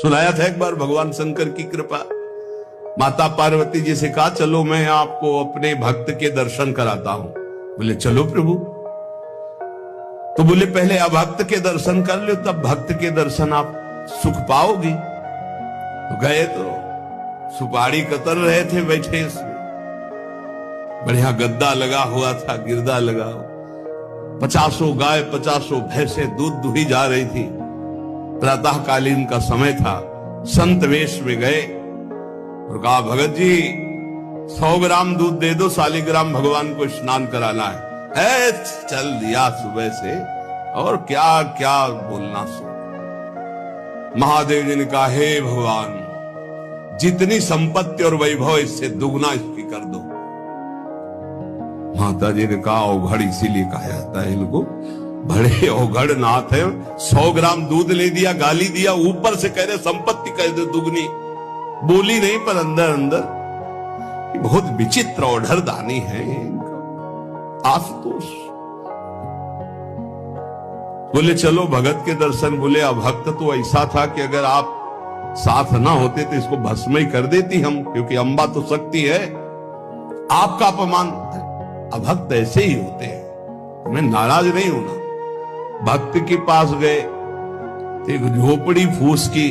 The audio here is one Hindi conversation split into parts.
सुनाया था एक बार भगवान शंकर की कृपा। माता पार्वती जी से कहा चलो मैं आपको अपने भक्त के दर्शन कराता हूं। बोले चलो प्रभु। तो बोले पहले अभक्त के दर्शन कर लो, तब भक्त के दर्शन आप सुख पाओगी। तो गए तो सुपारी कतर रहे थे बैठे, इसमें बढ़िया गद्दा लगा हुआ था, गिरदा लगा हुआ, 50 गाय 50 भैंसे दूध दुही जा रही थी। प्रातःकालीन का समय था। संत वेश में गए और कहा भगत जी 100 ग्राम दूध दे दो, शालिग्राम भगवान को स्नान कराना है। चल दिया सुबह से, और क्या क्या बोलना सो। महादेव जी ने कहा हे भगवान जितनी संपत्ति और वैभव इससे दुगना इसकी कर दो। माता जी ने कहा औघड़ इसीलिए कहा जाता है इनको, बड़े औघड़ नाथ है। 100 ग्राम दूध ले दिया, गाली दिया, ऊपर से कह रहे संपत्ति कह दो दुगनी। बोली नहीं पर अंदर अंदर बहुत विचित्र औढ़र दानी है आशुतोष। बोले चलो भगत के दर्शन। बोले अभक्त तो ऐसा था कि अगर आप साथ ना होते तो इसको भस्म ही कर देती हम, क्योंकि अंबा तो शक्ति है। आपका अपमान, अभक्त ऐसे ही होते हैं, मैं नाराज नहीं होना। भक्त के पास गए, एक झोपड़ी फूस की,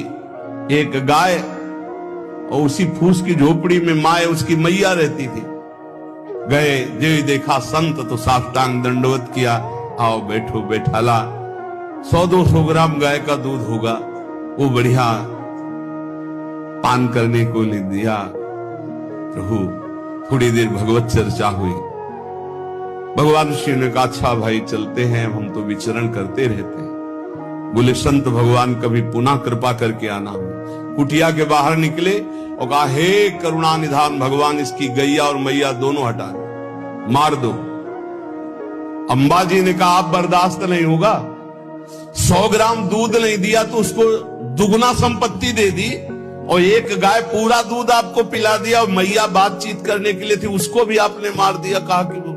एक गाय, और उसी फूस की झोपड़ी में माए उसकी मैया रहती थी। गए जो देखा संत तो साष्टांग दंडवत किया, आओ बैठो बैठाला। 100-200 ग्राम गाय का दूध होगा, वो बढ़िया पान करने को ले दिया। प्रभु थोड़ी देर भगवत चर्चा हुई। भगवान श्री ने कहा अच्छा भाई चलते हैं, हम तो विचरण करते रहते हैं। बोले संत भगवान कभी पुनः कृपा करके आना। कुटिया के बाहर निकले और कहा हे करुणा निधान भगवान इसकी गैया और मैया दोनों हटा दो, मार दो। अंबा जी ने कहा आप बर्दाश्त नहीं होगा। 100 ग्राम दूध नहीं दिया तो उसको दुगना संपत्ति दे दी, और एक गाय पूरा दूध आपको पिला दिया, और मैया बातचीत करने के लिए थी उसको भी आपने मार दिया। कहा कि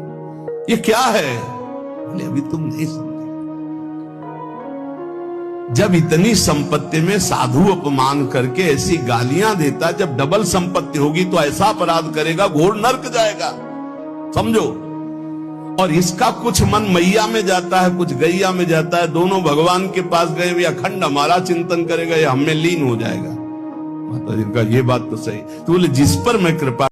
ये क्या है? बोले अभी तुम नहीं समझे। जब इतनी संपत्ति में साधु अपमान करके ऐसी गालियां देता, जब डबल संपत्ति होगी तो ऐसा अपराध करेगा घोर नर्क जाएगा, समझो। और इसका कुछ मन मैया में जाता है, कुछ गैया में जाता है। दोनों भगवान के पास गए हुए अखंड हमारा चिंतन करेगा, ये हमें लीन हो जाएगा। माता जी का ये बात तो सही। तो बोले जिस पर मैं कृपा